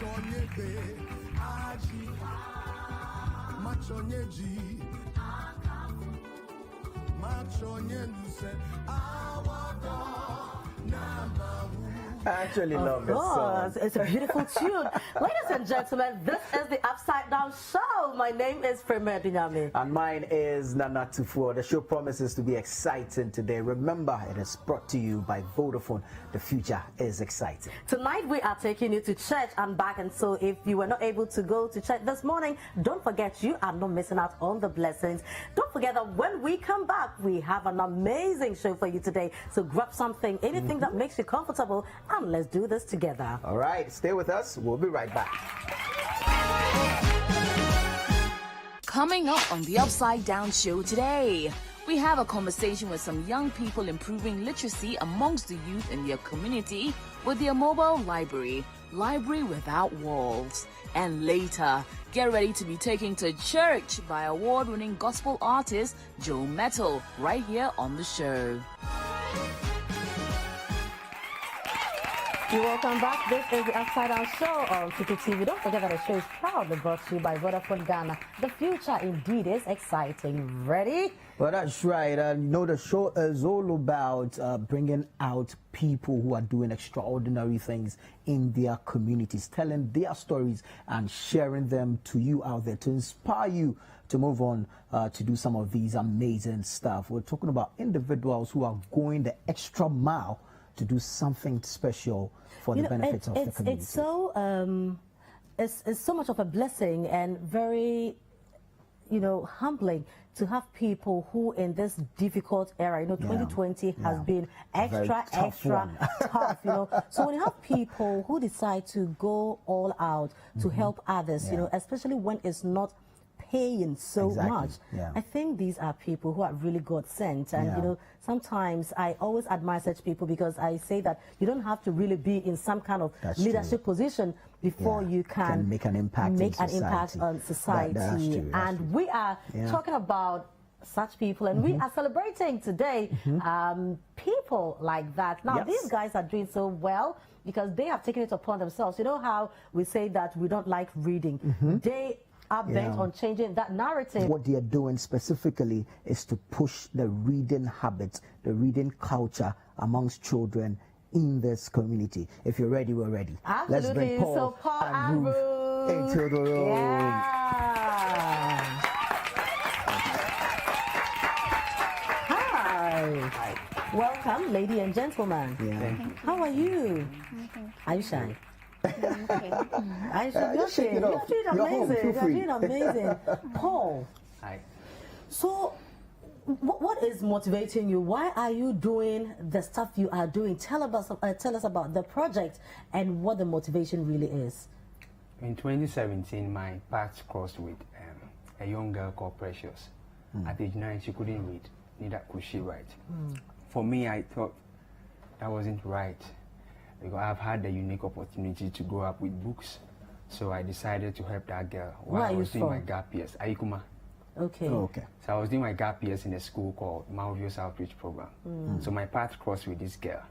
I actually love this song. It's a beautiful tune. Ladies and gentlemen, this is the Upside Down Show. My name is Frema Adunyame. And mine is Nana Tuffour. The show promises to be exciting today. Remember, it is brought to you by Vodafone. The future is exciting. Tonight we are taking you to church and back, and so if you were not able to go to church this morning, don't forget you are not missing out on the blessings. Don't forget that when we come back, we have an amazing show for you today. So grab something, anything that makes you comfortable, and let's do this together. All right, stay with us. We'll be right back. Coming up on the Upside Down Show today, we have a conversation with some young people improving literacy amongst the youth in their community with their mobile library, Library Without Walls. And later, get ready to be taken to church by award-winning gospel artist Joe Mettle right here on the show. Welcome back. This is the Upside Down Show on Citi TV. Don't forget that the show is proudly brought to you by Vodafone Ghana. The future indeed is exciting. Ready? Well, that's right. The show is all about bringing out people who are doing extraordinary things in their communities, telling their stories and sharing them to you out there to inspire you to move on to do some of these amazing stuff. We're talking about individuals who are going the extra mile to do something special for the benefits of the community. It's so much of a blessing and very, humbling to have people who in this difficult era, 2020 has been extra tough. So when you have people who decide to go all out to help others, especially when it's not paying so much. I think these are people who are really God sent, and sometimes I always admire such people because I say that you don't have to really be in some kind of leadership position before you can make an impact on society. And we are talking about such people, and we are celebrating today people like that. Now these guys are doing so well because they have taken it upon themselves. You know how we say that we don't like reading? They are bent on changing that narrative. What they are doing specifically is to push the reading habits, the reading culture amongst children in this community. If you're ready, we're ready. Absolutely. Let's bring Paul and Ruth into the room. Hi. Welcome, ladies and gentlemen. How are you? Are you shy? Okay. You're doing amazing. Paul. Hi. So, what is motivating you? Why are you doing the stuff you are doing? Tell us about the project and what the motivation really is. In 2017, my paths crossed with a young girl called Precious. At age 9, she couldn't read, neither could she write. For me, I thought that wasn't right, because I've had the unique opportunity to grow up with books. So I decided to help that girl while I was doing my gap years. Aikuma. Okay. Okay. So I was doing my gap years in a school called Malvius Outreach Program. So my path crossed with this girl,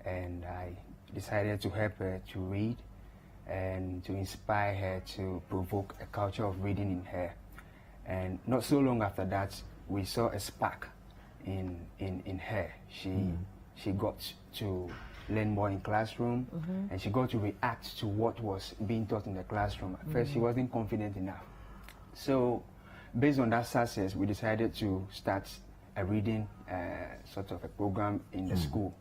and I decided to help her to read and to inspire her, to provoke a culture of reading in her. And not so long after that, we saw a spark in her. She got to learn more in classroom, and she got to react to what was being taught in the classroom. At first, she wasn't confident enough. So, based on that success, we decided to start a reading sort of a program in the school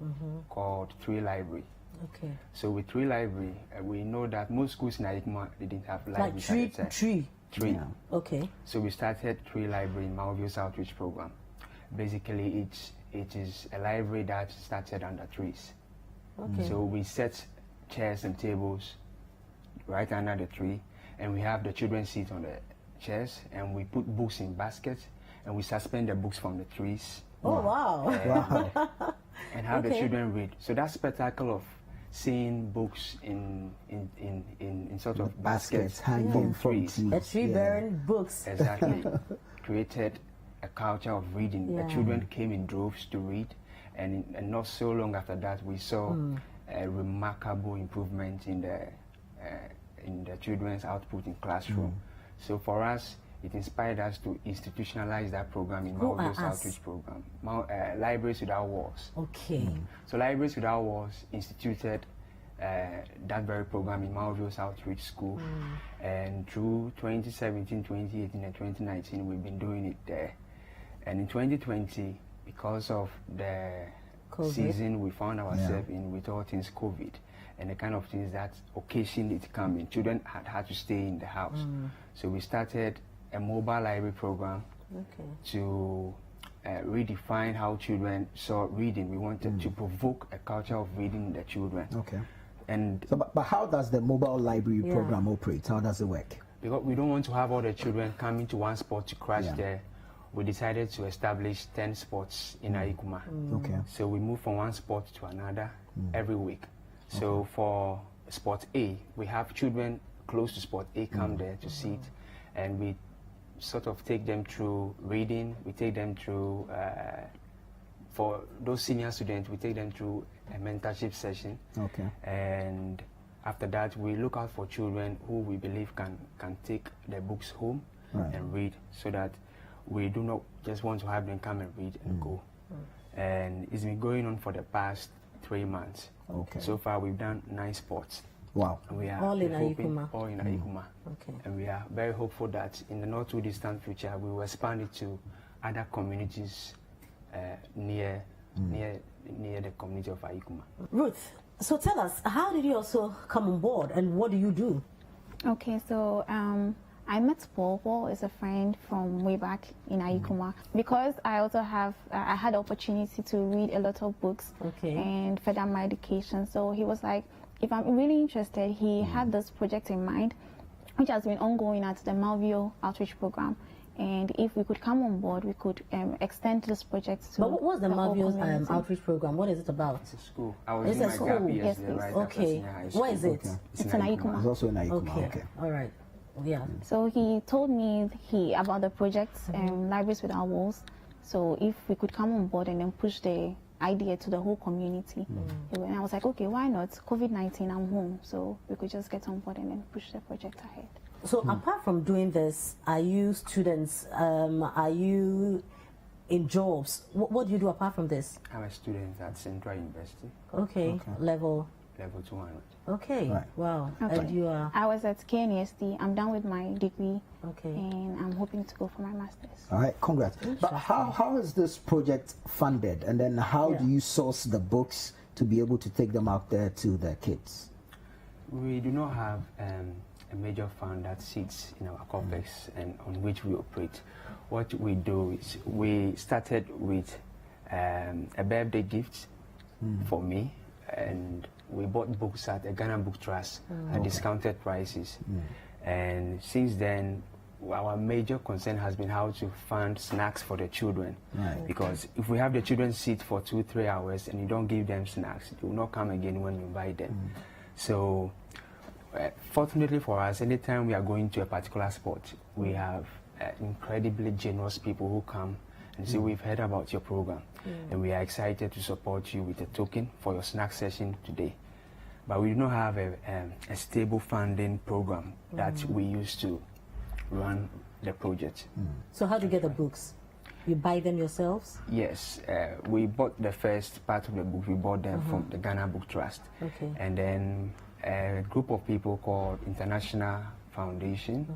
called Tree Library. Okay. So with Tree Library, we know that most schools in Aikuma didn't have libraries. Like Tree. Yeah. Okay. So we started Tree Library in Malvius Outreach Program. Basically, it is a library that started under trees. Okay. So we set chairs and tables right under the tree, and we have the children sit on the chairs, and we put books in baskets, and we suspend the books from the trees. Oh, wow. And have the children read. So that spectacle of seeing books in sort of baskets hanging from trees. A tree bearing books. Exactly. Created a culture of reading. The children came in droves to read, and not so long after that, we saw a remarkable improvement in the in the children's output in classroom. So for us, it inspired us to institutionalize that program in Malvio's outreach program, Libraries Without Walls. Okay. So Libraries Without Walls instituted that very program in Malvio's outreach school, and through 2017, 2018, and 2019, we've been doing it there. And in 2020, because of the season we found ourselves in with all things COVID, and the kind of things that occasioned it coming, children had to stay in the house. So we started a mobile library program to redefine how children saw reading. We wanted to provoke a culture of reading in the children. Okay. And so, but how does the mobile library program operate? How does it work? Because we don't want to have all the children coming to one spot to crash there. We decided to establish 10 spots in Aikuma. Okay. So we move from one spot to another every week. So for spot A, we have children close to spot A come there to sit, and we sort of take them through reading. We take them through, for those senior students, we take them through a mentorship session. Okay. And after that, we look out for children who we believe can take their books home and read, so that we do not just want to have them come and read and go. And it's been going on for the past 3 months. Okay. So far, we've done 9 sports. Wow. And we are all in Aikuma. All in Aikuma. Okay. And we are very hopeful that in the not too distant future, we will expand it to other communities near the community of Aikuma. Ruth, so tell us, how did you also come on board, and what do you do? Okay, so I met Paul. Paul is a friend from way back in Aikuma. Because I also I had the opportunity to read a lot of books and further my education. So he was like, if I'm really interested, he had this project in mind, which has been ongoing at the Malvio Outreach Program. And if we could come on board, we could extend this project to. But what was the Malvio Outreach Program? What is it about? It's a school. I was it's a school. Yes, right. Okay. Where is it? Okay. It's in Aikuma. It's also in Aikuma. Okay. All right. Yeah. So he told me about the project, Libraries Without Walls. So if we could come on board and then push the idea to the whole community. And I was like, okay, why not? COVID-19, I'm home. So we could just get on board and then push the project ahead. So apart from doing this, are you students, are you in jobs? What do you do apart from this? I'm a student at Central University. Okay. Level 200. Okay. Right. Wow. Okay. And you are? I was at KNST. I'm done with my degree. Okay. And I'm hoping to go for my master's. All right. Congrats. But how is this project funded? And then how do you source the books to be able to take them out there to the kids? We do not have a major fund that sits in our complex and on which we operate. What we do is we started with a birthday gift for me, and we bought books at a Ghana Book Trust at discounted prices. And since then, our major concern has been how to fund snacks for the children. Because if we have the children sit for 2-3 hours and you don't give them snacks, they will not come again when you buy them. So fortunately for us, anytime we are going to a particular spot, we have incredibly generous people who come and say, we've heard about your program and we are excited to support you with a token for your snack session today. But we do not have a stable funding program that we use to run the project. So how do you get the books? You buy them yourselves? Yes, we bought the first part of the book. We bought them from the Ghana Book Trust. Okay. And then a group of people called International Foundation,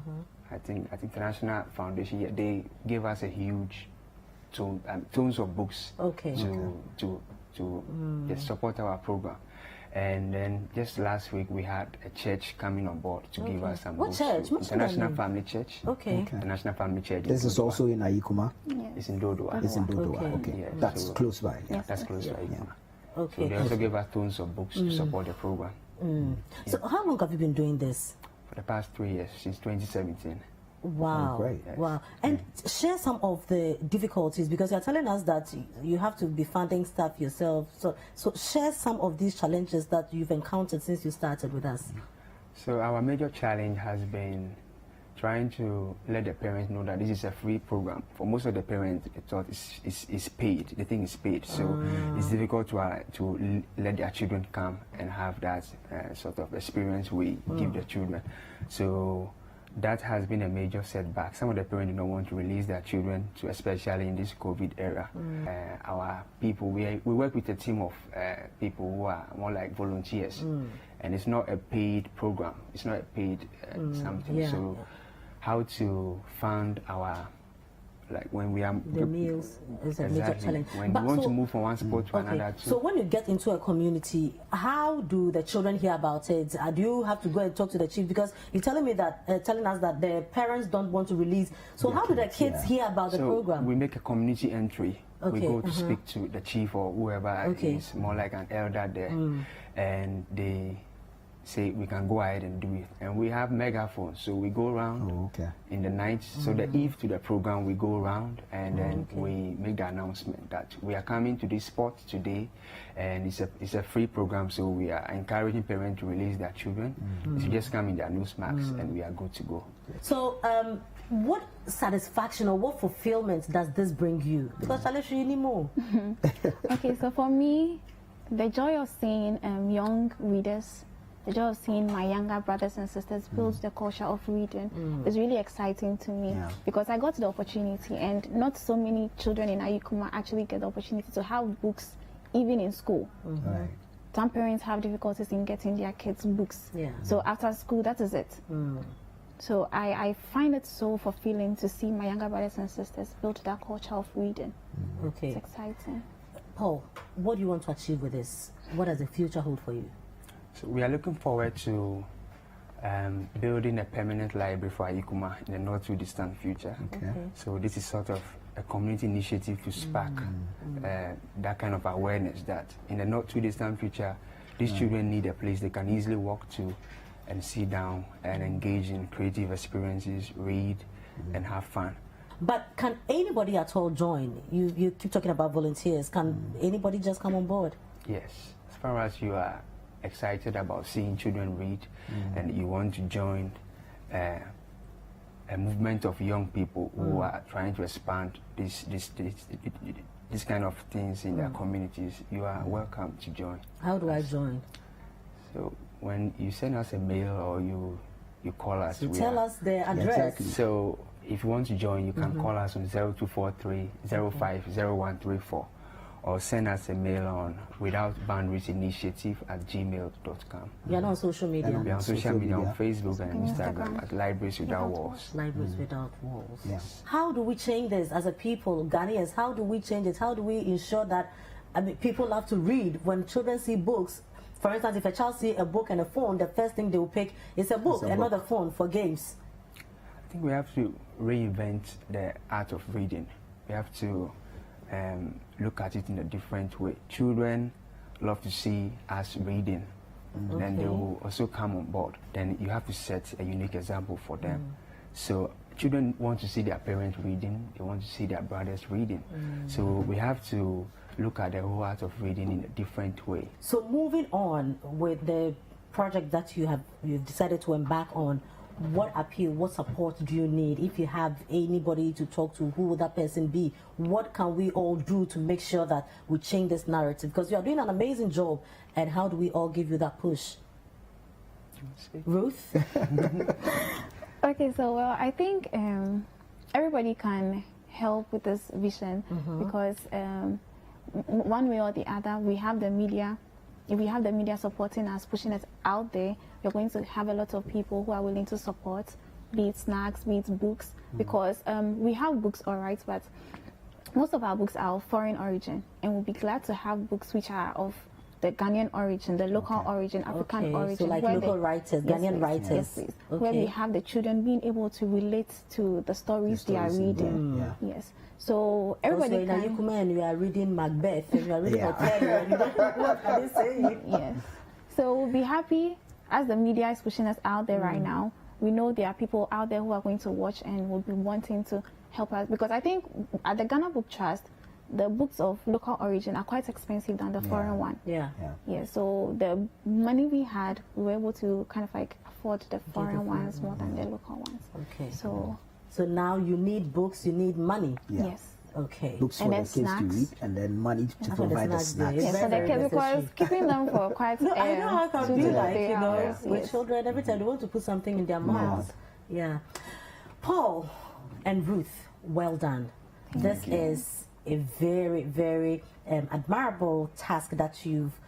I think International Foundation, they gave us a huge tons of books to just support our program. And then just last week we had a church coming on board to give us some books. What church? International Family Church. International Family Church. This is also in Aikuma? Yes. It's in Dodoa. It's in Dodoa. Okay. Yeah, that's so close by. Yeah, that's close by Aikuma. Okay. So they also gave us tons of books to support the program. So how long have you been doing this? For the past 3 years, since 2017. Wow. Great. Yes. Wow. And share some of the difficulties, because you're telling us that you have to be funding stuff yourself. So share some of these challenges that you've encountered since you started with us. So our major challenge has been trying to let the parents know that this is a free program. For most of the parents, they thought it's paid. The thing is paid, so it's difficult to let their children come and have that sort of experience we give the children. So that has been a major setback. Some of the parents do not want to release their children, especially in this COVID era. Our people, we work with a team of people who are more like volunteers, and it's not a paid program. It's not a paid something. Yeah. So how to fund our, like when we are the meals is a major challenge. When we want to move from one sport to another. So when you get into a community, how do the children hear about it? Do you have to go and talk to the chief? Because you're telling me that telling us that the parents don't want to release. So how do the kids hear about the program? We make a community entry. Okay. We go to speak to the chief or whoever is more like an elder there, and they say we can go ahead and do it. And we have megaphones, so we go around in the night. So the eve to the program, we go around and then we make the announcement that we are coming to this spot today, and it's a free program. So we are encouraging parents to release their children. So just come in their nose masks and we are good to go. So what satisfaction or what fulfillment does this bring you? Because I'll you need more. Okay, so for me, the joy of seeing young readers, the joy of seeing my younger brothers and sisters build the culture of reading is really exciting to me, because I got the opportunity, and not so many children in Ayikuma actually get the opportunity to have books even in school. Right. Some parents have difficulties in getting their kids books. So after school, that is it. So I find it so fulfilling to see my younger brothers and sisters build that culture of reading. Okay. It's exciting. Paul, what do you want to achieve with this? What does the future hold for you? So we are looking forward to building a permanent library for Ayikuma in the not too distant future. So this is sort of a community initiative to spark that kind of awareness that in the not too distant future, these children need a place they can easily walk to and sit down and engage in creative experiences, read, and have fun. But can anybody at all join? You keep talking about volunteers. Can anybody just come on board? Yes. As far as you are excited about seeing children read and you want to join a movement of young people who are trying to expand this kind of things in their communities, you are welcome to join. How do I join? So when you send us a mail or you call us, so tell us the address. So if you want to join, you can call us on 0243 050134. Or send us a mail on withoutboundariesinitiative@gmail.com. We are on social media. We are on social media on Facebook and Instagram at Libraries Without Walls. Libraries Without Walls. Yes. How do we change this as a people, Ghanaians? How do we change it? How do we ensure that people love to read? When children see books, for instance, if a child see a book and a phone, the first thing they will pick is a book and not a phone for games. I think we have to reinvent the art of reading. We have to look at it in a different way. Children love to see us reading, then they will also come on board. Then you have to set a unique example for them. So children want to see their parents reading, they want to see their brothers reading. So we have to look at the whole art of reading in a different way. So moving on with the project that you've decided to embark on, what appeal, what support do you need? If you have anybody to talk to, who would that person be? What can we all do to make sure that we change this narrative? Because you are doing an amazing job, and how do we all give you that push? Ruth? Okay, so well, I think everybody can help with this vision, because one way or the other, we have the media. If we have the media supporting us, pushing it out there, we're going to have a lot of people who are willing to support, be it snacks, be it books, because we have books, all right, but most of our books are of foreign origin, and we'll be glad to have books which are of the Ghanaian origin, the local origin, African origin. So like local writers, Ghanaian writers. Yes, please. Where we have the children being able to relate to the stories they are reading. Yes. So everybody also, can... in Ayikuma, you are reading Macbeth, and you are reading Othello, and you don't know what are they saying. Yes. So we'll be happy, as the media is pushing us out there right now. We know there are people out there who are going to watch and will be wanting to help us, because I think at the Ghana Book Trust, the books of local origin are quite expensive than the foreign one. Yeah. So the money we had, we were able to kind of like afford the foreign ones more than the local ones. Okay. So now you need books, you need money. yes. Okay. Books for the kids to read, and then money to provide the snacks. Yes, for the kids, because keeping them for quite I know how it can be like, you know, with yes. children, every time they want to put something in their mouths. Yeah. Paul and Ruth, well done. This is a very, very admirable task that you've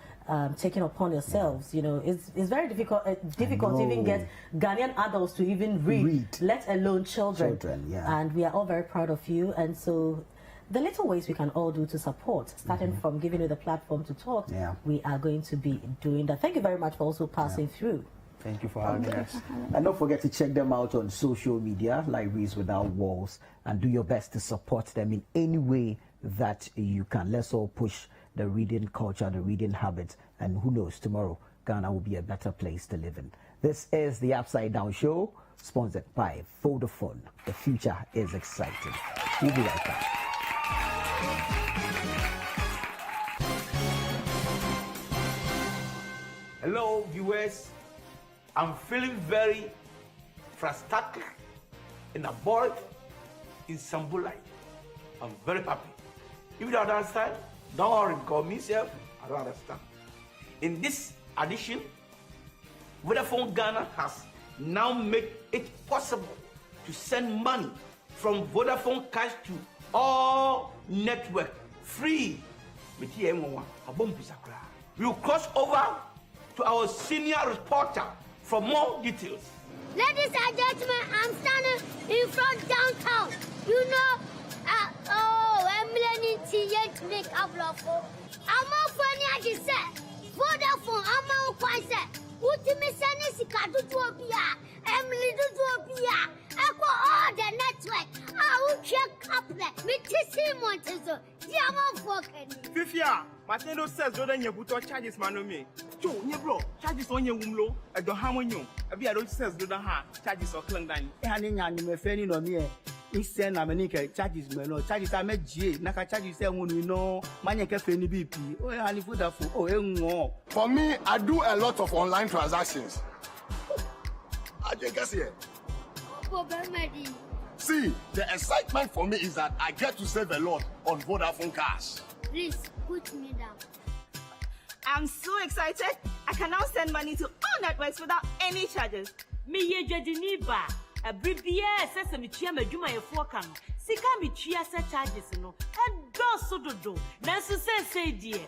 taken upon yourselves. You know, it's very difficult to even get Ghanaian adults to even read, let alone children. And we are all very proud of you. And so the little ways we can all do to support, starting from giving you the platform to talk, we are going to be doing that. Thank you very much for also passing through. Thank you for having us. And don't forget to check them out on social media, Libraries Without Walls, and do your best to support them in any way that you can. Let's all push the reading culture, the reading habit, and who knows, tomorrow Ghana will be a better place to live in. This is the Upside Down Show, sponsored by Vodafone. The future is exciting. We'll be right back. Hello, viewers. I'm feeling very frustrated and bored in Sambulai. I'm very happy. If you don't understand, don't worry, call me, self. I don't understand. In this edition, Vodafone Ghana has now made it possible to send money from Vodafone Cash to all network free. We will cross over to our senior reporter for more details. Ladies and gentlemen, I'm standing in front downtown. You know, I'm learning to make a vlog. I'm not funny as you said. Vodafone, I'm not quite set. Ultimate Kadu to Obia, Emily to Obia, Echo all the network. I will check up there. Me Tissi Montezo, Diamond Falcon. Fifia, Matendo says, Jordan, you put charges, man, on me. Two, you bro, charges on your wumlo, I don't have on you. I be a don't says, do the ha, charges or Clandan. Handing and me fanning on me. Instead, I'm a charges, man, charges I met G, Naka charges, when we know, Mania Cafe BP, oh, I live with that for, For me, I do a lot of online transactions. I just here. See, the excitement for me is that I get to save a lot on Vodafone Cash. Please put me down. I'm so excited. I can now send money to all networks without any charges. Me ye Jadiniba, a BBS sesame chia meduma ye forecam. Sika mi chia set charges no. And do do. Nancy say dear.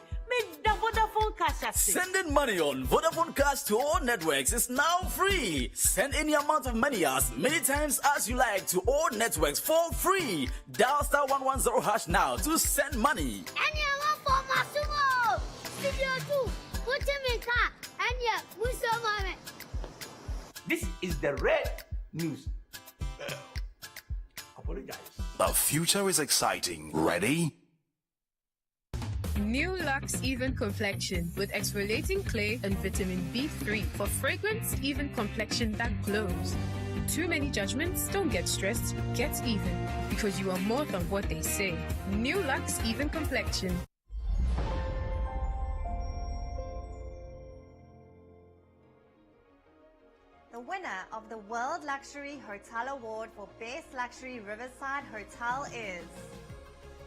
Vodafone Cash. Sending money on Vodafone Cash to all networks is now free. Send any amount of money as many times as you like to all networks for free. Dial *110# now to send money. Any amount for Masumo. Studio 2. Put him in car. And yeah, Muso Mame. This is the red news. Apologize. The future is exciting. Ready? New Lux Even Complexion with exfoliating clay and vitamin B3 for fragrance even complexion that glows. Too many judgments? Don't get stressed. Get even, because you are more than what they say. New Lux Even Complexion. The winner of the World Luxury Hotel Award for Best Luxury Riverside Hotel is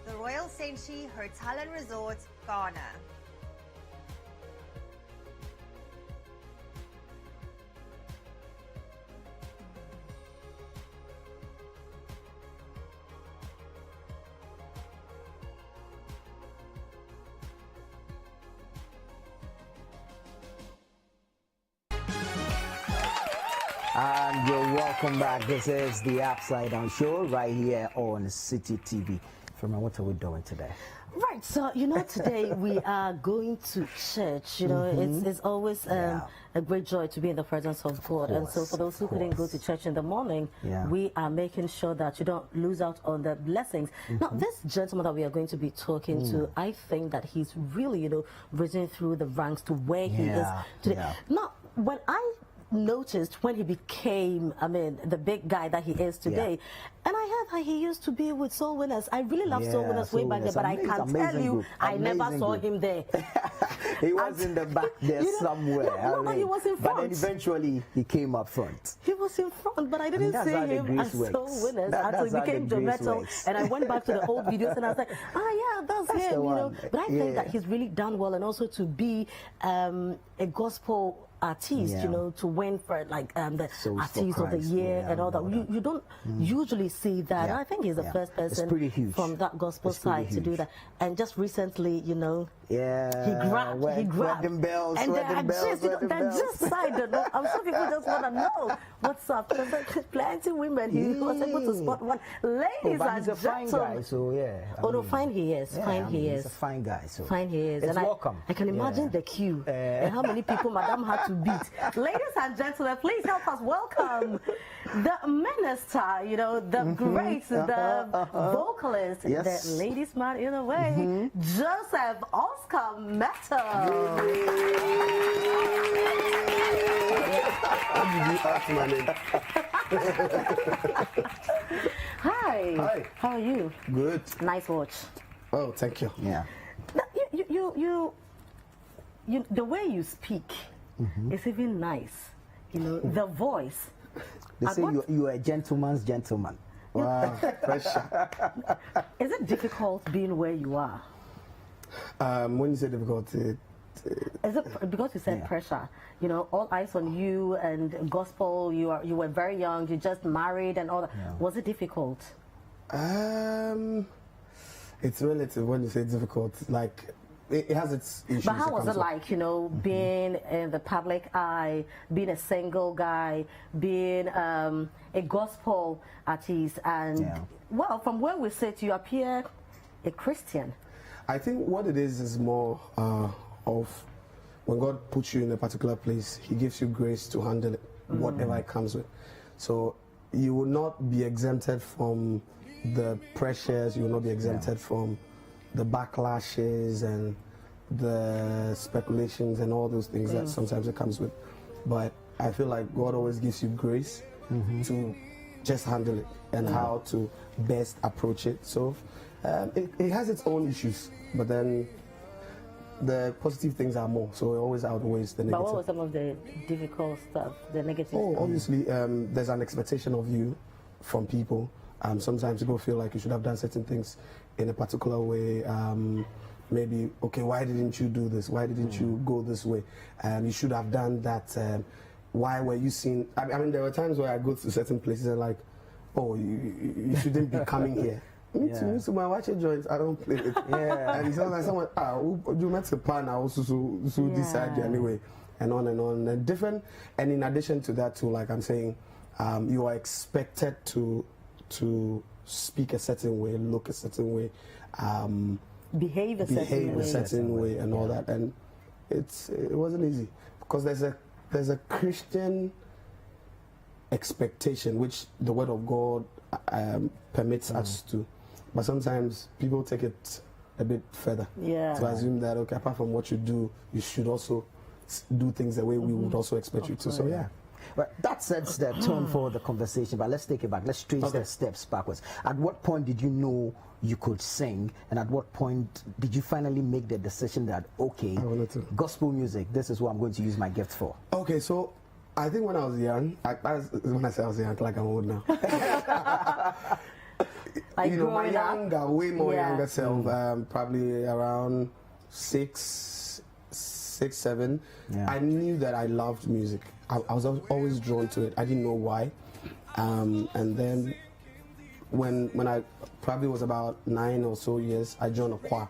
the Royal Senchi Hotel and Resort, Ghana. And you're welcome back. This is the Upside Down Show right here on Citi TV. Frema, what are we doing today? Right, so you know, today we are going to church. You know, it's always a great joy to be in the presence of God. And so for those who couldn't go to church in the morning, we are making sure that you don't lose out on the blessings. Now, this gentleman that we are going to be talking to, I think that he's really, you know, risen through the ranks to where he is today. Now, when I noticed when he became, I mean, the big guy that he is today, And I heard he used to be with Soul Winners. I really love Soul Winners way back there, but I can tell you, I never saw him there. He was in the back there somewhere. No, he was in front. But then eventually he came up front. He was in front, but I didn't see him as Soul Winners until he became Joe Mettle. And I went back to the old videos and I was like, yeah, that's him, you know. But I think that he's really done well, and also to be a gospel artiste, you know, to win for like the artist of the year and all that. You don't usually see that. I think he's the first person from that gospel side to do that. And just recently, you know, he grabbed wedding bells, and wedding bells, they're just side. I'm sure people just want to know what's up. There's like plenty women. He was able to spot one. Ladies and he's a fine guy, so fine he is. Fine he is. He's a fine guy, so fine he is. It's welcome. I can imagine the queue and how many people Madame had to beat. Ladies and gentlemen, please help us welcome the minister, you know, the great, the vocalist, the ladies man in a way, Joseph Oscar Mettle. Hi. Hi. How are you? Good. Nice watch. Oh, thank you. Yeah. You the way you speak is even nice. You know, the voice. They say you are a gentleman's gentleman. Wow, pressure. Is it difficult being where you are? When you say difficult, is it because you said pressure? You know, all eyes on you and gospel. You were very young. You just married and all that. Yeah. Was it difficult? It's relative when you say difficult. Like it has its issues. But how was it like, you know, being in the public eye, being a single guy, being a gospel artist, and well, from where we sit, you appear a Christian. I think what it is more of when God puts you in a particular place, He gives you grace to handle it, whatever it comes with. So you will not be exempted from the pressures. You will not be exempted from the backlashes and the speculations and all those things that sometimes it comes with. But I feel like God always gives you grace to just handle it and how to best approach it. So it has its own issues, but then the positive things are more, so it always outweighs the negative. But what was some of the difficult stuff, the negative stuff? Obviously, there's an expectation of you from people. Sometimes people feel like you should have done certain things in a particular way. Maybe, okay, why didn't you do this? Why didn't you go this way? You should have done that. Why were you seen? I mean, there were times where I go to certain places and like, oh, you shouldn't be coming here. Me too, my watch joints, I don't play it. And it sounds like someone, you met a partner also, so decide anyway, and on and on. And different, and in addition to that too, like I'm saying, you are expected to speak a certain way, look a certain way, behave a certain way, and all that. And it wasn't easy because there's a Christian expectation which the Word of God permits us to, but sometimes people take it a bit further to assume that, okay, apart from what you do, you should also do things the way we would also expect you to. So But that sets the tone for the conversation, but let's take it back. Let's trace the steps backwards. At what point did you know you could sing, and at what point did you finally make the decision that, okay, gospel music, this is what I'm going to use my gift for? Okay, so I think when I was young, when I say I was young, like I'm old now. Like, you know, my way more younger self, probably around 6, 7, I knew that I loved music. I was always drawn to it. I didn't know why. And then when I probably was about 9 or so years, I joined a choir.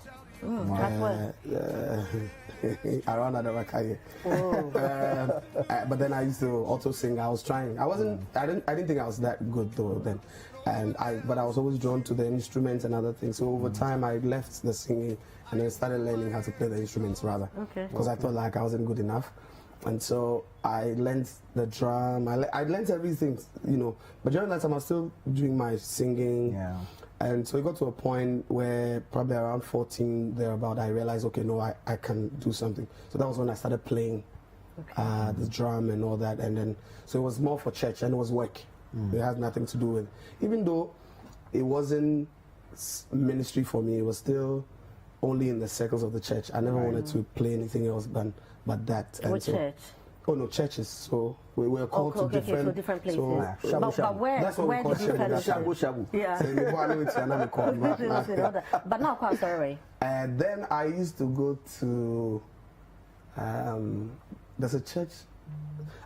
Around Advertisements. But then I used to also sing. I was trying. I didn't think I was that good though then. But I was always drawn to the instruments and other things. So over time I left the singing and then started learning how to play the instruments rather. Because I felt like I wasn't good enough. And so I learned the drum. I learned everything, you know. But during that time I was still doing my singing. And so it got to a point where probably around 14 thereabout, I realized, okay, no, I can do something. So that was when I started playing the drum and all that. And then, so it was more for church and it was work. It had nothing to do with, even though it wasn't ministry for me. It was still only in the circles of the church. I never wanted to play anything else but that. What church? Oh no, churches. So we were called to different places. So, but where did you shabu? Yeah. But now, quite sorry. And then I used to go to there's a church,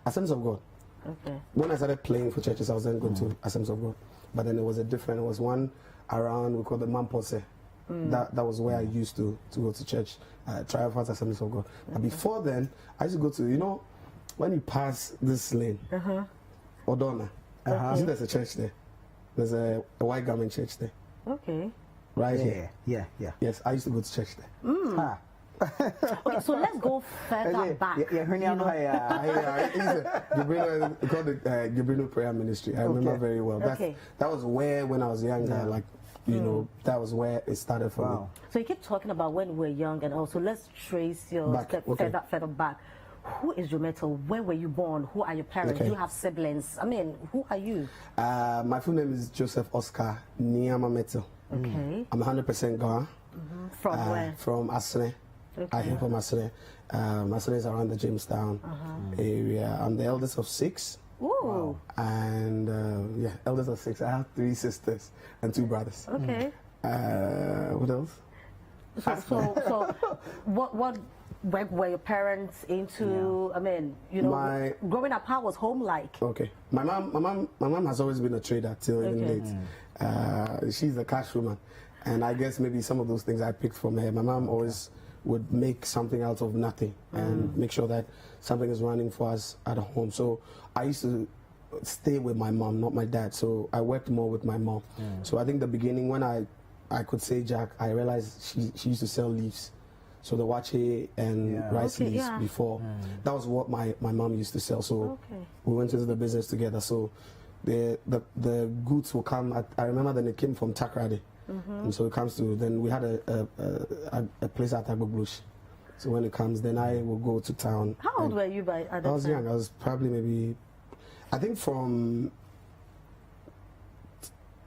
Assemblies of God. Okay. When I started playing for churches, I was then going to Assemblies of God. But then it was it was one around, we call the Mampose. That was where I used to go to church, Triumphant Assemblies of God. But before then, I used to go to, when you pass this lane, Odona, you see there's a church there. There's a white garment church there. Okay. Right here. Yeah. Yes, I used to go to church there. Okay, so let's go further back. Gibrino Prayer Ministry. I remember very well. That was where, when I was younger, that was where it started for me. So you keep talking about when we were young, and also let's trace your step further back. Who is Joe Mettle? Where were you born? Who are your parents? Do you have siblings? I mean, who are you? My full name is Joseph Oscar Nyama Mettle. Okay. I'm 100% Ghana. From where? From Asene. I came from Asene. Asene is around the Jamestown area. I'm the eldest of 6. Ooh. And eldest of 6. I have 3 sisters and 2 brothers. Okay. What else? So what were your parents into? I mean, growing up, how was home like? Okay. My mom has always been a trader till even late. She's a cash woman, and I guess maybe some of those things I picked from her. My mom always would make something out of nothing and make sure that something is running for us at home. So I used to stay with my mom, not my dad. So I worked more with my mom. So I think the beginning, when I could say Jack, I realized she used to sell leaves. So the wache and rice leaves before. That was what my mom used to sell. So we went into the business together. So the goods will come. I remember then it came from Takrady. And so it comes to, then we had a place at Agbogbush. So when it comes, then I will go to town. How old were you at that time? I was young. I was probably maybe, I think from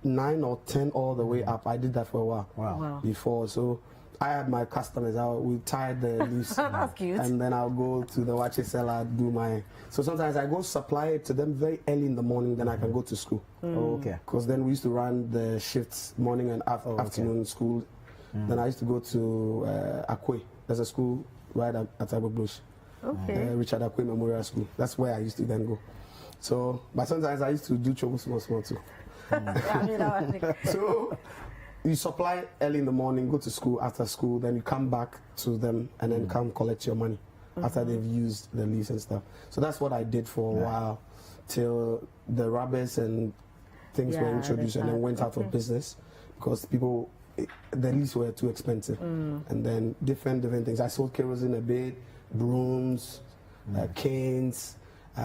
9 or 10 all the way up. I did that for a while. Wow. Before. So I had my customers. We tied the leaves. That's cute. And then I'll go to the wache seller, do my. So sometimes I go supply it to them very early in the morning, then I can go to school. Okay. Because then we used to run the shifts, morning and afternoon school. Then I used to go to Akwe. There's a school right at Agbogbush. Okay. Richard Akwe Memorial School. That's where I used to then go. So, but sometimes I used to do trouble small too. So you supply early in the morning, go to school, after school, then you come back to them and then come collect your money after they've used the leaves and stuff. So that's what I did for a while till the rubbers and things were introduced and then went out of business because the leaves were too expensive. And then different things. I sold kerosene a bit, brooms, canes.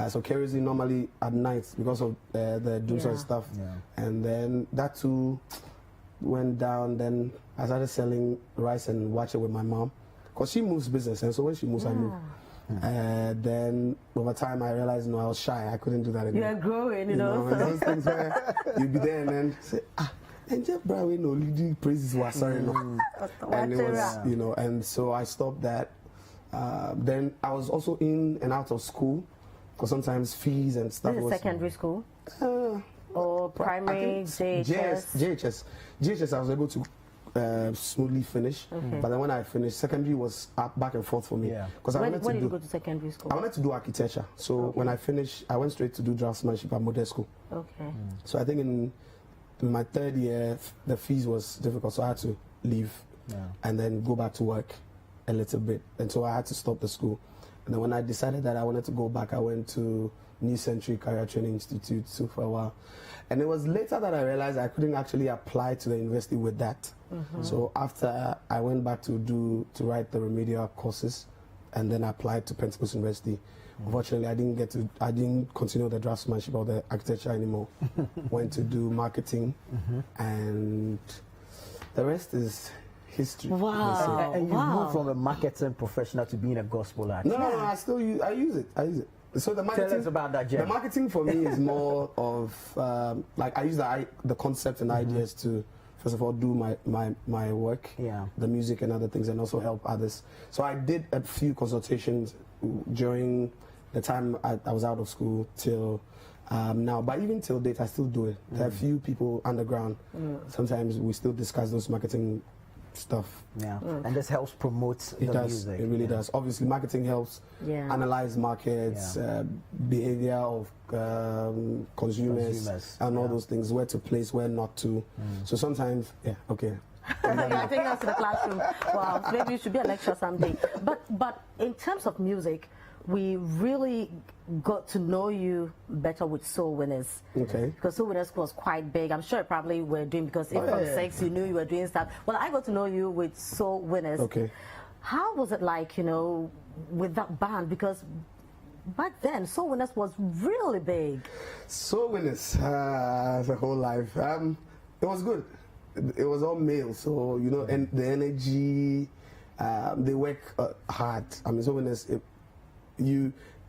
So kerosene normally at night because of the dooms and stuff. And then that too went down. Then I started selling rice and wache with my mom because she moves business, and so when she moves, I move. Then over time I realized I was shy. I couldn't do that anymore. You're growing, you know. Those things where you'd be there and then say, and Jeff Brown, leading praises was sorry, and it was, and so I stopped that. Then I was also in and out of school because sometimes fees and stuff. This is secondary school. Or primary, JHS. JHS I was able to smoothly finish, but then when I finished, secondary was back and forth for me. Because when did you go to secondary school? I wanted to do architecture. So when I finished, I went straight to do draftsmanship at model school. Okay. So I think in my 3rd year, the fees was difficult, so I had to leave and then go back to work a little bit. And so I had to stop the school. And then when I decided that I wanted to go back, I went to New Century Career Training Institute for a while. And it was later that I realized I couldn't actually apply to the university with that. So after I went back to write the remedial courses and then applied to Pentecost University. Unfortunately, I didn't continue the draftsmanship or the architecture anymore. Went to do marketing and the rest is history. Wow. And you moved from a marketing professional to being a gospel artist. No, I use it. So the marketing, tell us about that, Jen. The marketing for me is more of like I use the concept and ideas to first of all do my work, the music and other things, and also help others. So I did a few consultations during the time I was out of school till now, but even till date I still do it. There are a few people underground. Sometimes we still discuss those marketing stuff. And this helps promote the music. It really does. Obviously, marketing helps analyze markets, behavior of consumers, and all those things, where to place, where not to. So sometimes, okay. I think that's the classroom. Wow, maybe you should be a lecturer someday. But in terms of music, we really got to know you better with Soul Winners. Okay. Because Soul Winners was quite big. I'm sure you probably were doing, because even from sex, you knew you were doing stuff. Well, I got to know you with Soul Winners. Okay. How was it like, you know, with that band? Because back then, Soul Winners was really big. Soul Winners, the whole life. It was good. It was all male, so, you know, and the energy, they work hard. I mean, Soul Winners,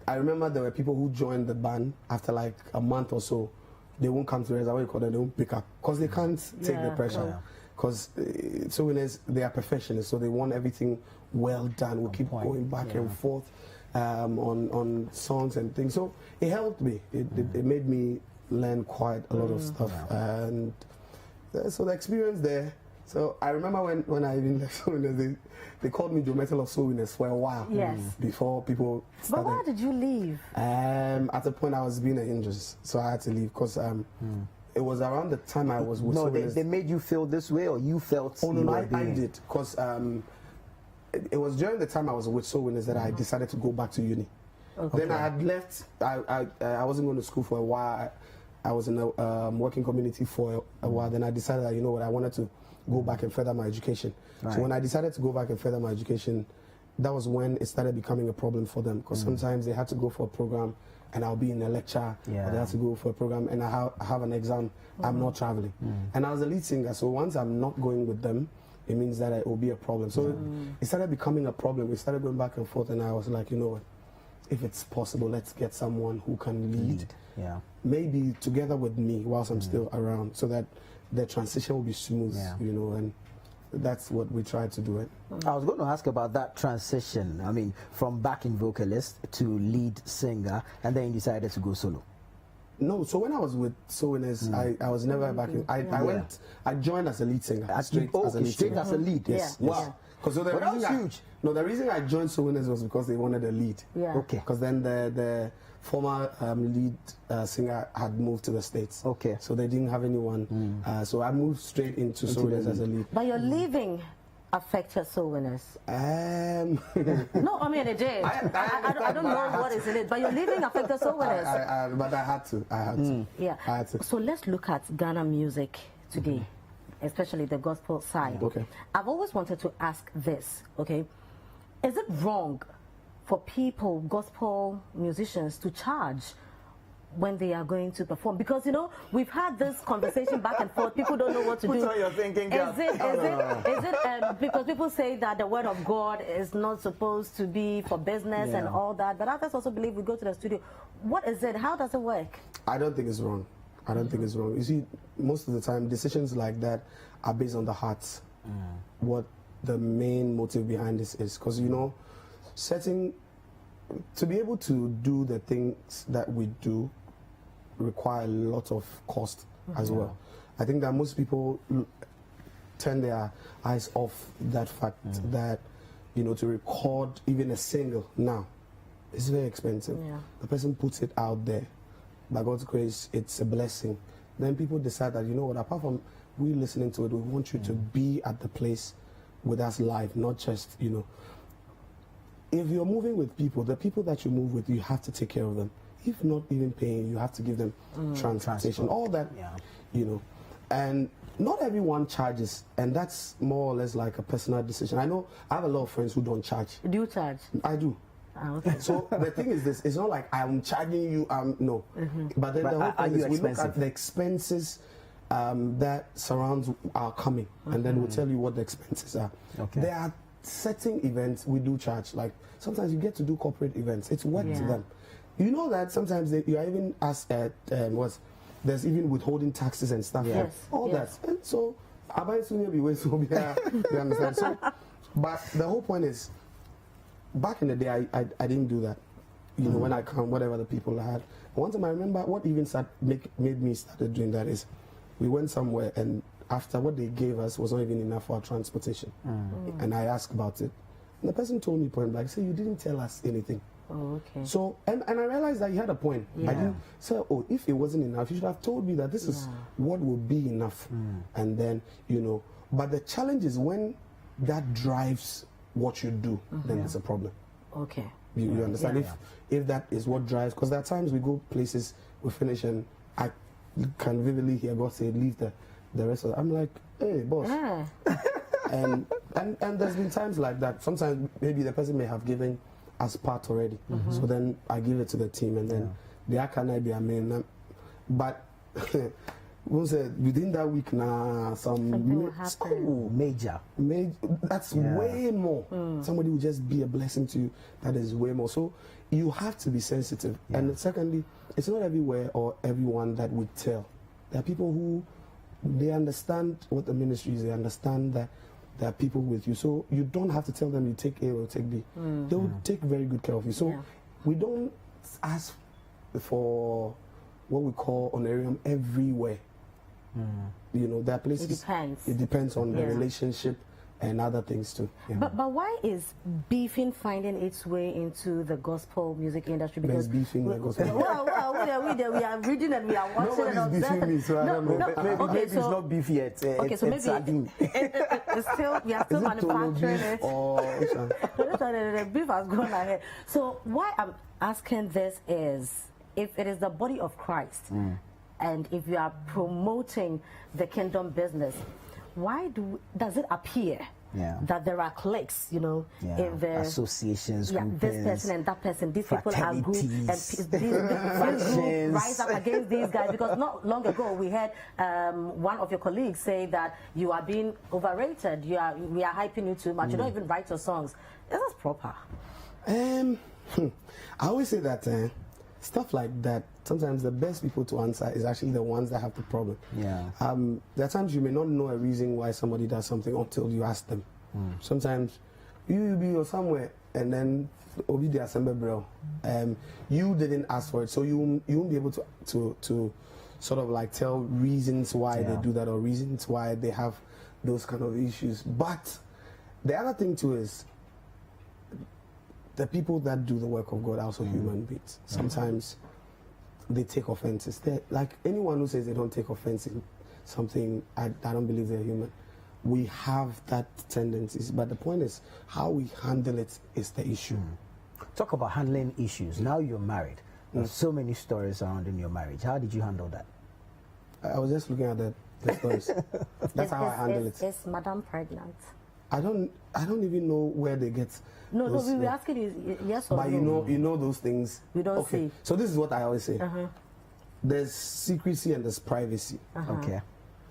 I remember there were people who joined the band after like a month or so. They won't come to us, what you call them, they won't pick up because they can't take the pressure. Because Soul Winners, they are perfectionists, so they want everything well done. We'll keep going back and forth on songs and things. So it helped me. It made me learn quite a lot of stuff, and so the experience there. So I remember when I even left Soul Winners, they called me Joe Mettle of Soul Winners for a while. Yes. Before people started. But why did you leave? At a point I was being an injuries, so I had to leave because it was around the time I was with Soul Winners. They made you feel this way, or you felt? Oh no, I did, because it was during the time I was with Soul Winners that I decided to go back to uni. Okay. Then I had left. I wasn't going to school for a while. I was in a working community for a while. Then I decided that, you know what, I wanted to go back and further my education. So when I decided to go back and further my education, that was when it started becoming a problem for them, because sometimes they had to go for a program and I'll be in a lecture, or they had to go for a program and I have an exam, I'm not traveling. And I was a lead singer, so once I'm not going with them, it means that it will be a problem. So it started becoming a problem. We started going back and forth, and I was like, you know what, if it's possible, let's get someone who can lead. Maybe together with me whilst I'm still around, so that the transition will be smooth, you know, and that's what we try to do. I was going to ask about that transition. I mean, from backing vocalist to lead singer, and then you decided to go solo. No, so when I was with Soul Winners, I was never backing. I joined as a lead singer. Straight as a lead. Yes. Wow. Because the reason I joined Soul Winners was because they wanted a lead. Okay. Because then the former lead singer had moved to the States. Okay. So they didn't have anyone. So I moved straight into Soul Winners as a lead. But your leaving affected Soul Winners? No, I mean it did. I don't know what is in it, but your leaving affected Soul Winners. But I had to. Yeah. I had to. So let's look at Ghana music today, especially the gospel side. Okay. I've always wanted to ask this, okay? Is it wrong for people, gospel musicians, to charge when they are going to perform? Because, you know, we've had this conversation back and forth. People don't know what to do. Put on your thinking cap. Is it because people say that the word of God is not supposed to be for business and all that, but others also believe we go to the studio. What is it? How does it work? I don't think it's wrong. I don't think it's wrong. You see, most of the time, decisions like that are based on the heart. What the main motive behind this is. Because, you know, to be able to do the things that we do require a lot of cost as well. I think that most people turn their eyes off that fact that, you know, to record even a single now, it's very expensive. The person puts it out there. By God's grace, it's a blessing. Then people decide that, you know what, apart from we listening to it, we want you to be at the place with us live, not just, you know. If you're moving with people, the people that you move with, you have to take care of them. If not even paying, you have to give them transportation, all that, you know. And not everyone charges, and that's more or less like a personal decision. I know I have a lot of friends who don't charge. Do you charge? I do. Okay. So the thing is this, it's not like I'm charging you, no. But then the whole thing is we look at the expenses that surrounds our coming, and then we'll tell you what the expenses are. There are certain events we do charge, like sometimes you get to do corporate events, it's work to them. You know that sometimes you are even asked at there's even withholding taxes and stuff. Yes. All yes. that. And so you understand. So, but the whole point is, back in the day, I didn't do that. You know, when I come, whatever the people I had. One time I remember what even made me started doing that is, we went somewhere and after what they gave us was not even enough for our transportation. And I asked about it. And the person told me point blank, say, you didn't tell us anything. Oh, okay. So, and I realized that he had a point. Yeah. I didn't say, oh, if it wasn't enough, you should have told me that this is what would be enough. And then, you know, but the challenge is when that drives what you do, then it's a problem. Okay. You understand? If that is what drives, because there are times we go places, we finish, and I can vividly hear God say, leave the rest of it. I'm like, hey, boss. and there's been times like that. Sometimes maybe the person may have given us part already. So then I give it to the team, and then they can I be a man. But within that week now, major. That's way more. Somebody will just be a blessing to you. That is way more. So you have to be sensitive. And secondly, it's not everywhere or everyone that would tell. There are people who they understand what the ministry is. They understand that there are people with you. So you don't have to tell them you take A or take B. They will take very good care of you. So we don't ask for what we call honorarium everywhere. You know, there are places. It depends on the relationship and other things too. But why is beefing finding its way into the gospel music industry? Because beefing the gospel. we are reading and we are watching and observing. So I don't know. Maybe it's not beef yet. So maybe it's still we are still manufacturing it. The beef has gone ahead. So why I'm asking this is, if it is the body of Christ, and if you are promoting the kingdom business, why does it appear that there are cliques, you know, in the associations, this person and that person, these people are group, and these group rise up against these guys? Because not long ago we had one of your colleagues say that you are being overrated. We are hyping you too much. You don't even write your songs. Is this proper? I always say that stuff like that, sometimes the best people to answer is actually the ones that have the problem. There are times you may not know a reason why somebody does something until you ask them. Sometimes you will be somewhere and then obi the assembly bro, you didn't ask for it, so you won't be able to sort of like tell reasons why they do that or reasons why they have those kind of issues. But the other thing too is, the people that do the work of God are also human beings. Sometimes they take offenses. Like anyone who says they don't take offense in something, I don't believe they're human. We have that tendencies, but the point is how we handle it is the issue. Talk about handling issues. Now you're married. There's so many stories surrounding your marriage. How did you handle that? I was just looking at the stories. That's how I handle it. Is Madam pregnant? I don't even know where they get. No, we were asking you yes or no. But you know those things. We don't see. So this is what I always say. There's secrecy and there's privacy. Okay.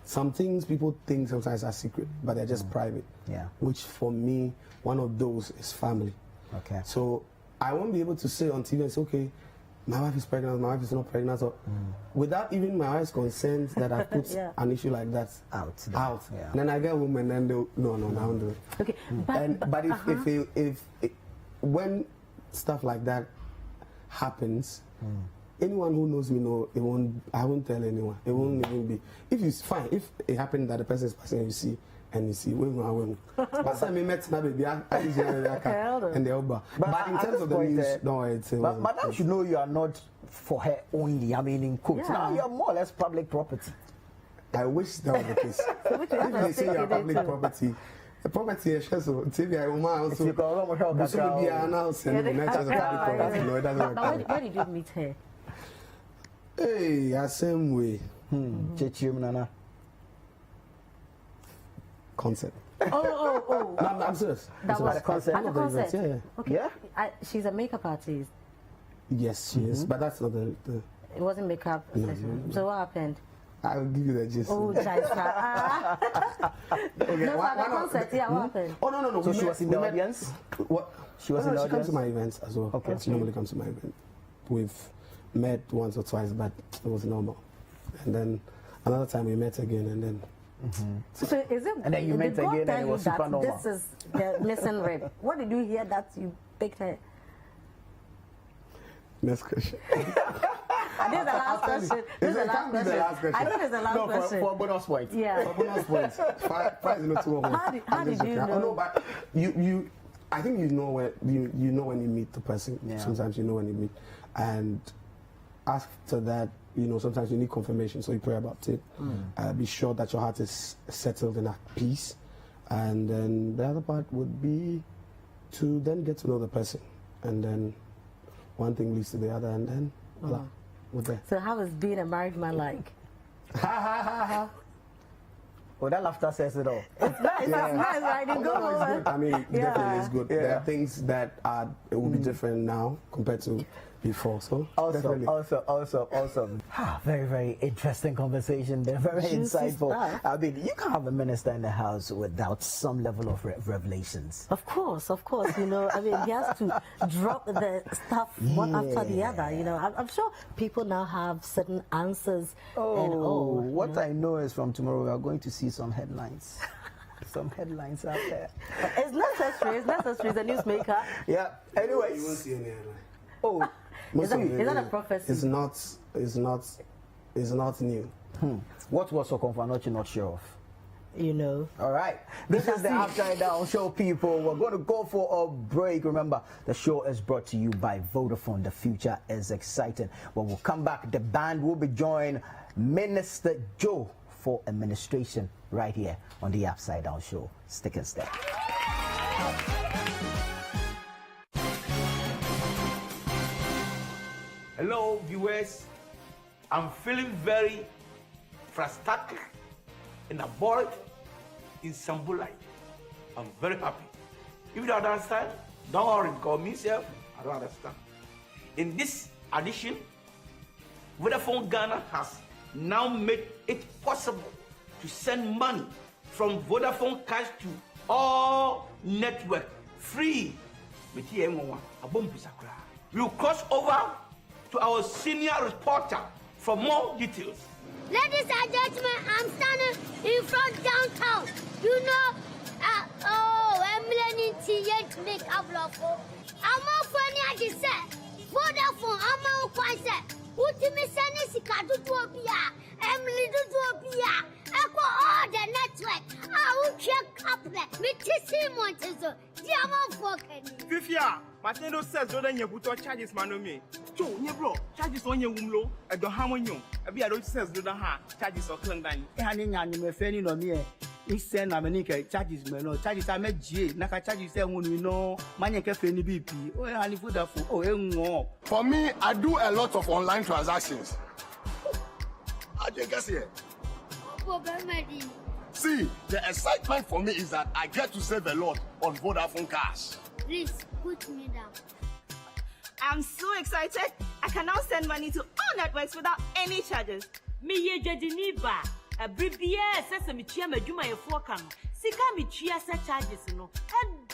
Some things people think sometimes are secret, but they're just private. Which for me, one of those is family. Okay. So I won't be able to say on TV and say, okay, my wife is pregnant, my wife is not pregnant, or without even my wife's consent that I put an issue like that out. And then I get home and then they'll, no, I don't do it. Okay. But if when stuff like that happens, anyone who knows me know I won't tell anyone. It won't even be. If it's fine, if it happened that the person is passing and you see, but some me met na baby, and the Oba. But in terms of the news, no, it's. But Madam should know you are not for her only. I mean, in quotes. Now you are more or less public property. I wish that was the case. If they say you are public property. The property is so TV. I also. Be announced and the next public property. No, it doesn't work. Where did you meet her? Hey, same way. Nana. Concert. Oh. No, I'm serious. That was a concert. At the concert. Yeah. Okay. Yeah. She's a makeup artist. Yes, she is. But that's not the. It wasn't makeup. No. So what happened? I'll give you the gist. Oh, Jaisa. Okay. No, at the concert. Yeah, what happened? Oh no. So she was in the audience. What? She was in the audience. She comes to my events as well. Okay. She normally comes to my event. we've met once or twice, but it was normal. And then another time we met again, and then. So is it? And then you met again, and it was super normal. This is the missing rib. What did you hear that you picked her? Next question. This is the last question. This is the last question. I think it's the last question. For bonus points. Yeah. For bonus points. Five is not too long. How did you know? Oh, no, but you. I think you know when you know when you meet the person. Yeah. Sometimes you know when you meet, and after that, sometimes you need confirmation, so you pray about it. Be sure that your heart is settled and at peace, and then the other part would be to then get to know the person, and then one thing leads to the other, and then voila, we're there. So how is being a married man like? Ha ha ha ha. Well, that laughter says it all. It's nice, right? You go over. I mean, definitely it's good. There are things that it will be different now compared to before. So awesome. Very, very interesting conversation. They're very insightful. Stuff. I mean, you can't have a minister in the house without some level of revelations. Of course. I mean, he has to drop the stuff one after the other. I'm sure people now have certain answers. What I know is from tomorrow we are going to see some headlines. Some headlines out there. It's necessary. It's a newsmaker. Yeah. Anyways. You won't see any headline. Is that a prophecy? It's not new. What was Okonfa not sure of? All right. This is the Upside Down Show, people. We're going to go for a break. Remember, the show is brought to you by Vodafone. The future is exciting. When we'll come back, the band will be joined Minister Joe for administration right here on the Upside Down Show. Stick and stay. Hello, viewers. I'm feeling very frustrated and bored in Sambulai. I'm very happy. If you don't understand, don't worry, call me self. I don't understand. In this edition, Vodafone Ghana has now made it possible to send money from Vodafone Cash to all network free. We'll cross over to our senior reporter for more details. Ladies and gentlemen, I'm standing in front downtown. I'm learning to make a vlog. I'm all funny as you said. Vodafone, I'm all quite set. Ultimate Senesika to Topia, Emily to Topia, Echo all the network. I will check up there. Me Tissi Montezo, Diamond Forken. Fifia, Matendo says, don't you put charges, Manomi? Joe, you bro, charges on your wumlo, and the harmonium. A beer says, do the ha, charges or Clendine. Hanging on me, Fanny, no me. Send America charges, man. Charges I met G. Naka charges when we know money cafe ni BP. Oh, and if For me, I do a lot of online transactions. I guess here. See, the excitement for me is that I get to save a lot on Vodafone Cash. Please put me down. I'm so excited. I can now send money to all networks without any charges. Me ye jadiniba. A bribia says a michia meduma ye forecam. Sika michia set charges no. And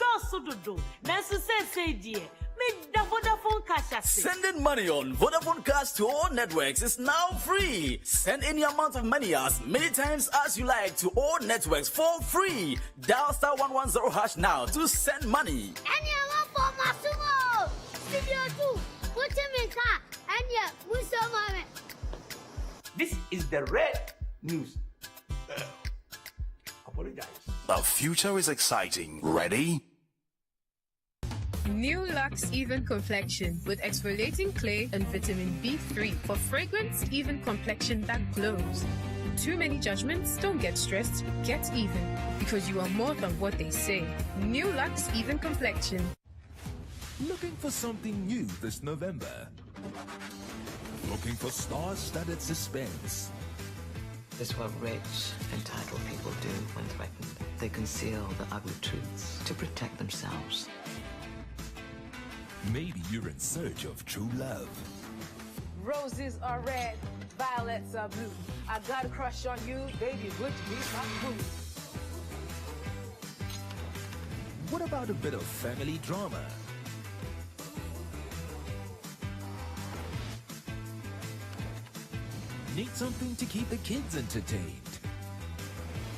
do do. Nancy say dear. Me the Vodafone Cash. Sending money on Vodafone Cash to all networks is now free. Send any amount of money as many times as you like to all networks for free. Dial *110# now to send money. Anyone for Masumo. Video 2. Put him in car. And yeah, we saw mommy. This is the red news. Apologize. The future is exciting. Ready? New Luxe Even Complexion with exfoliating clay and vitamin B3 for fragrance even complexion that glows. Too many judgments? Don't get stressed. Get even, because you are more than what they say. New Luxe Even Complexion. Looking for something new this November? Looking for star-studded suspense? This is what rich, entitled people do when threatened. They conceal the ugly truths to protect themselves. Maybe you're in search of true love. Roses are red, violets are blue. I got a crush on you, baby, would you be my boo? What about a bit of family drama? Need something to keep the kids entertained?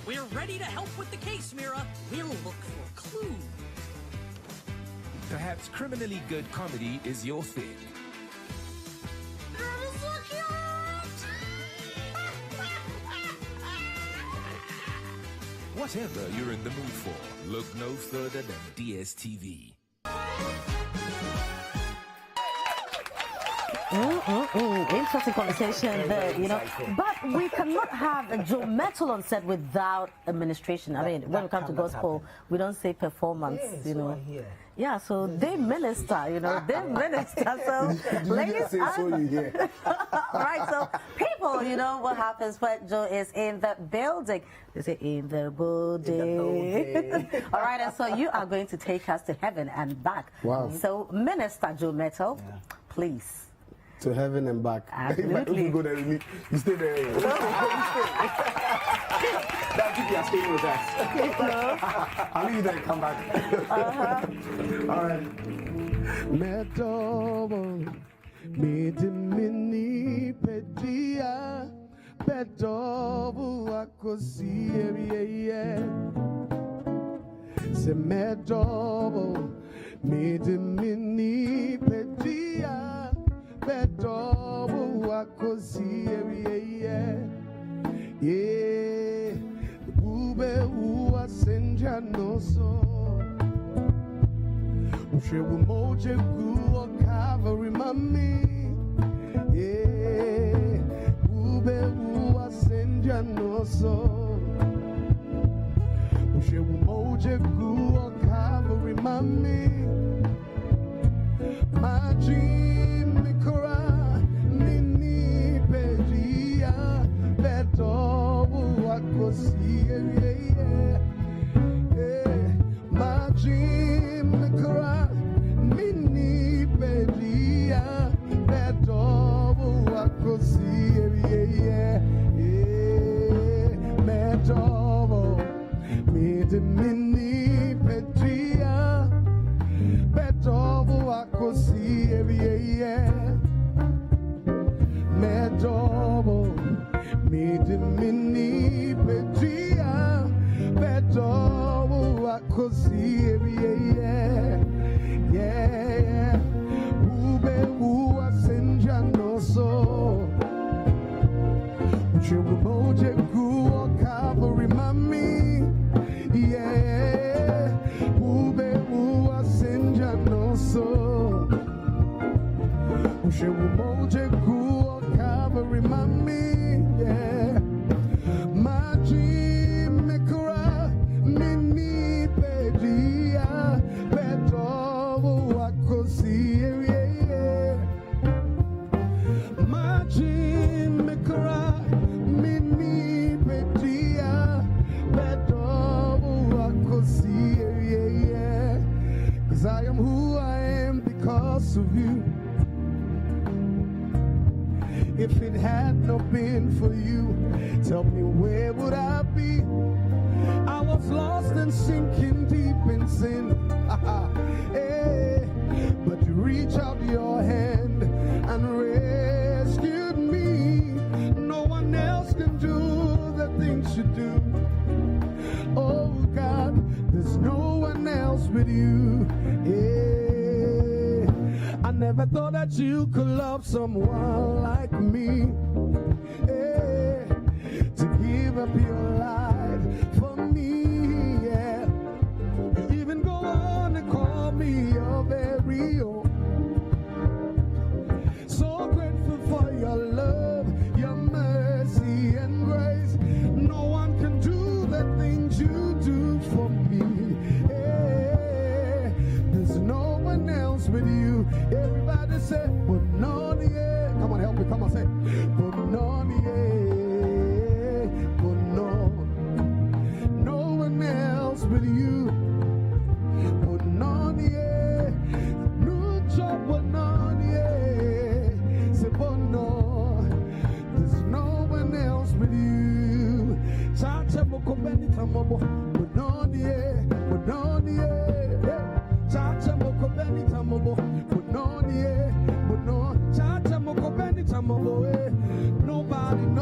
We're ready to help with the case, Mira. We'll look for clues. Perhaps criminally good comedy is your thing. Whatever you're in the mood for, look no further than DSTV. Interesting conversation there, you know. But we cannot have a Joe Mettle on set without administration. I mean, when we come to gospel, we don't say performance, you know. Yeah, so they minister, you know, they minister. So, ladies and all right, so people, you know what happens when Joe is in the building. They say in the building. All right, and so you are going to take us to heaven and back. Wow. So, Minister Joe Mettle, please. To heaven and back. Absolutely. If you go there, you stay there. That's if you are staying with us. I'll leave you there and come back. All right. Metal, mini pedia, beto, akosi, se metal, mini pedia. Beto wakosi yeah bube uwa senja no so ushewu moje guo Calvary mami yeah bube uwa senja no so ushewu moje guo Calvary mami my dream mini pedia beto wakosi my dream mini pedia beto wakosi beto mini pedia beto wakosi Medobo, mini petria, bedobo, akosi, yeah, ube uwa senja no so, uchewu moje guo Calvary mami, yeah, ube uwa senja no so, uchewu moje guo Calvary, mommy, yeah. My dream, Mikra, mini pedia, beto, wakosi, yeah. My dream, Mikra, mini pedia, beto, wakosi, yeah. 'Cause I am who I am because of you. If it had not been for you, tell me where would I be? I was lost and sinking deep in sin. Hey, but you reached out your hand and rescued me. No one else can do the things you do. Oh God, there's no one else with you. I never thought that you could love someone like me, to give up your life for me, yeah. You even go on and call me your very own. So grateful for your love, your mercy and grace. No one can do the things you do for me. There's no one else with you. Everybody say, but no, yeah. Come on, help me. Come on, say, but no, yeah. But no one else with you. But no, yeah. No job, but no, yeah. Say, but no, there's no one else with you. Chacha moko beni tamobo, but no, yeah. But no, yeah. Chacha moko beni tamobo, but no, yeah. But no, chacha moko beni tamobo, nobody knows.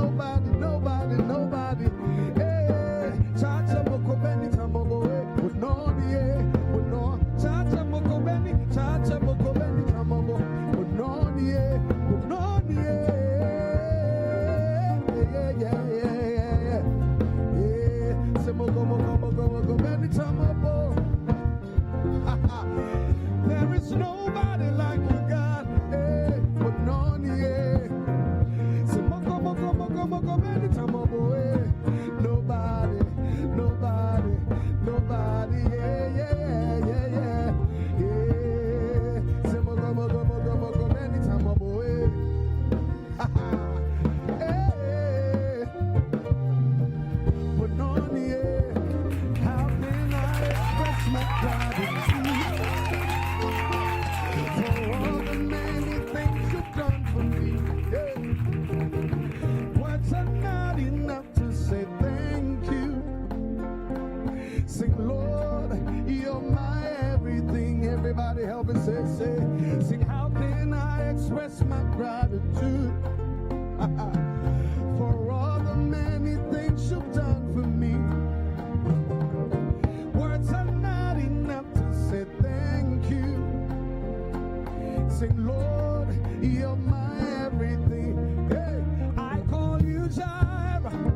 Lord, you're my everything. Hey, I call you Jireh,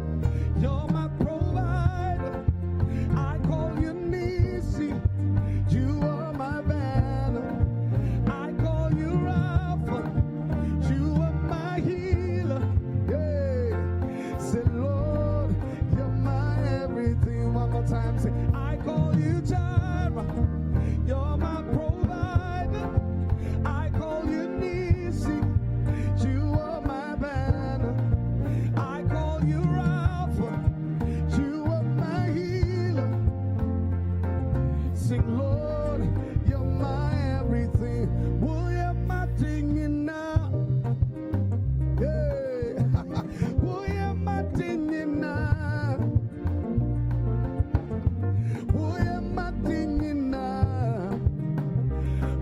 you're my provider. I call you Nisi, you are my banner. I call you Rapha, you are my healer. Hey, say Lord, you're my everything. One more time, say I call you Jireh, you're my provider. I call you Nisi, you are my banner. I call you Rapha, you are my healer. Sing, Lord, you're my everything. Oh, you're my thing in now. Hey, oh, you're my thing in now. Oh, you're my thing in now.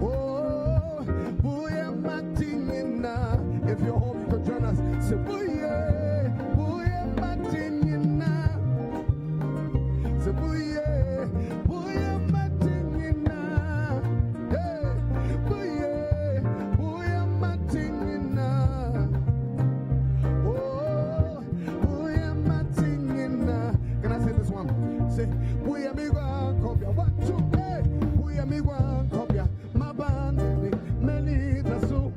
Oh, you're my thing in now. If you're home, you can join us. Say, oh, you're my thing in now. Say, oh, you're my thing in now. Hey, oh, you're my thing in now. Oh, you're my thing in now. Can I say this one? Say, we are me one copy. 1, 2, hey. We are me one copy. My band, many the so.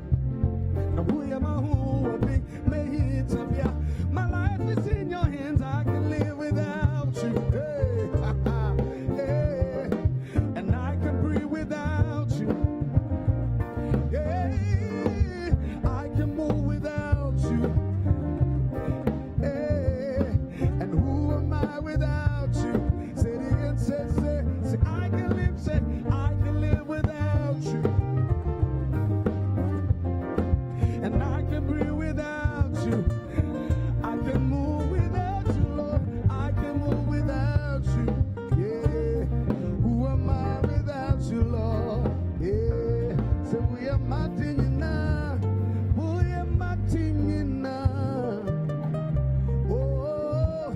Now we are my who big, may hit up ya. My life is in your hands. I can live without you. Hey, hey, and I can breathe without you. Hey, I can move without you. Hey, and who am I without you? Say it again, say, I can live, say, I can live without you. And I can breathe without you. I can move without you, Lord. I can move without you. Yeah, who am I without you, Lord? Yeah, so we are Martin in now. We are Martin in now. Oh,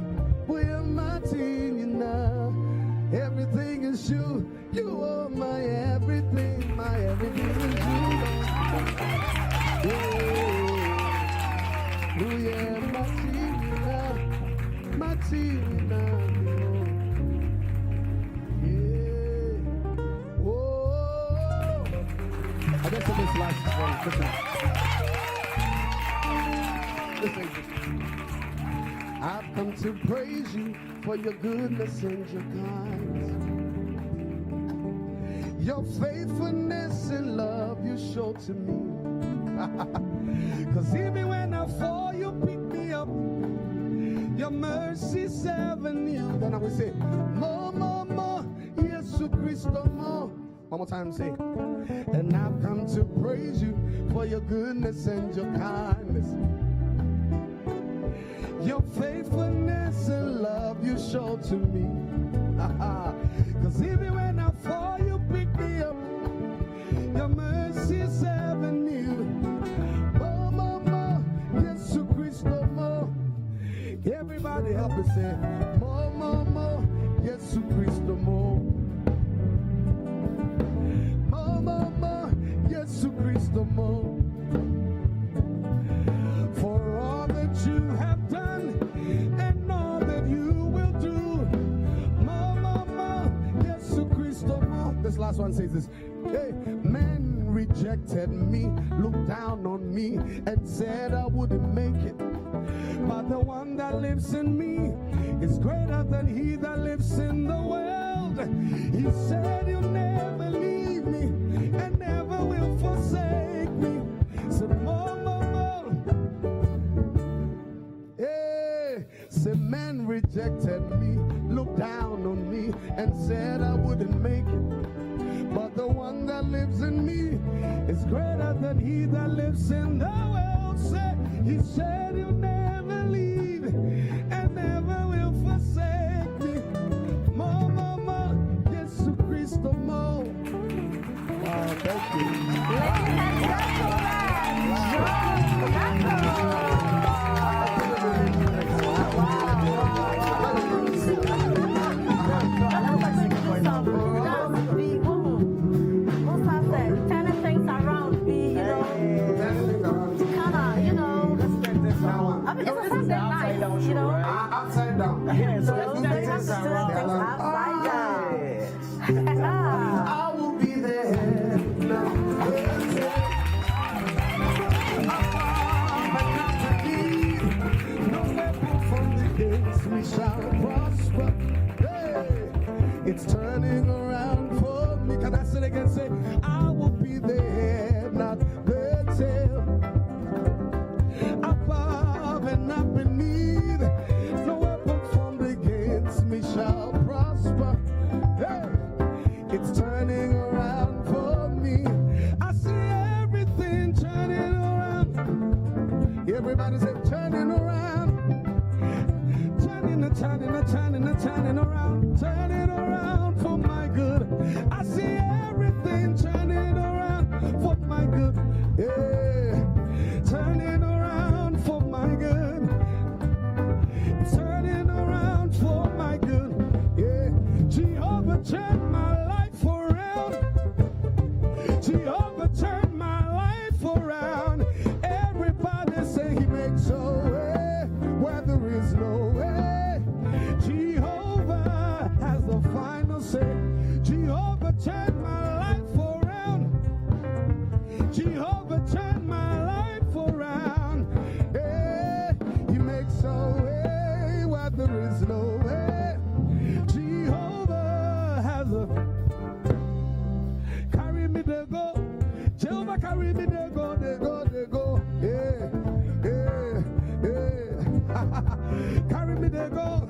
we are Martin in now. Everything is you. You are my everything. My everything is you. Yeah. Oh yeah, Martina. Yeah. Oh, I guess this last one. Listen. I've come to praise you for your goodness and your kindness. Your faithfulness and love you show to me. Cause even when I fall, you pick me up. Your mercy's ever new. Then I will say, more, more, more. Yesu Christo, more. One more time, say. And I've come to praise you for your goodness and your kindness. Your faithfulness and love you show to me. Cause even when I fall, you pick me up. Your mercy's ever new. More, more, more. Yesu Christo, more. Everybody help me say, more, more, more. Yesu Christo, more. More, more, more. Yesu Christo, more. For all that you have done and all that you will do. More, more, more. Yesu Christo, more. This last one says this. Hey, men rejected me, looked down on me, and said I wouldn't make it. But the one that lives in me is greater than he that lives in the world. He said you'll never leave me and never will forsake me. So more, more, more. Hey, say men rejected me, looked down on me, and said I wouldn't make it. But the one that lives in me is greater than he that lives in the world. Say, he said you'll never leave and never will forsake me. More, more, more. Yesu Christo, more. Wow, thank you. Ladies and gentlemen, But it's a Sunday night, you know. Upside down. Yeah, so So they have to do things upside down. I will be there. We shall prosper. Hey, it's turning around for me. Can I say it again? Say, I will be the head, not the tail. Above and not beneath. No weapon formed against me shall prosper. Hey, it's turning around for me. I see everything turning around. Everybody say, turning around. Turning around for my good. I see everything turning around for my good. Yeah, turning around for my good. Turning around for my good. Yeah, Jehovah turned my life around. Jehovah turned my life around. Everybody say he makes a way where there is no way. Jehovah has the final say. Jehovah turned my life around. Jehovah turned my life around. Hey, he makes a way where there is no way. Jehovah has a carry me to go. Jehovah carry me to go, they go, they go. Yeah, yeah, yeah. Carry me to go.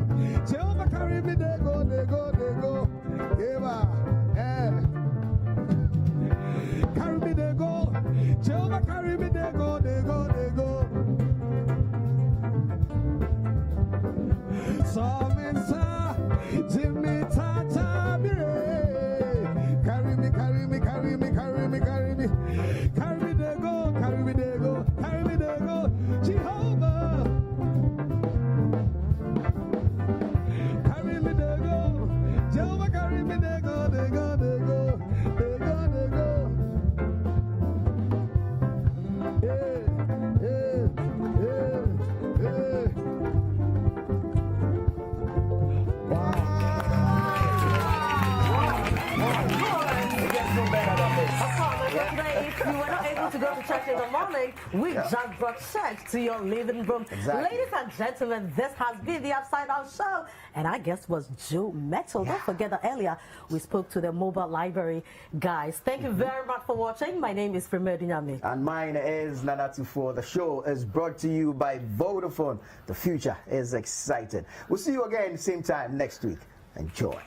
Jehovah carry me, they go, they go, they go. Eva, yeah. Carry me, they go. Jehovah carry me, they go, they go, they go. Somensa, Jimmy Tata, carry me, carry me, carry me, carry me, carry me. Carry me, they go, carry me, they go, carry me, they go. Jehovah. Jehovah carry me, they go, they go, they go, they go, they go. Yeah, yeah, yeah, yeah. If you were not able to go to church in the morning, we just brought church to your living room. Exactly. Ladies and gentlemen, this has been the Upside Down Show. And I guess was Joe Mettle. Don't forget that earlier we spoke to the mobile library guys. Thank you very much for watching. My name is Frema Adunyame. And mine is Nana Tuffour. The show is brought to you by Vodafone. The future is exciting. We'll see you again same time next week. Enjoy.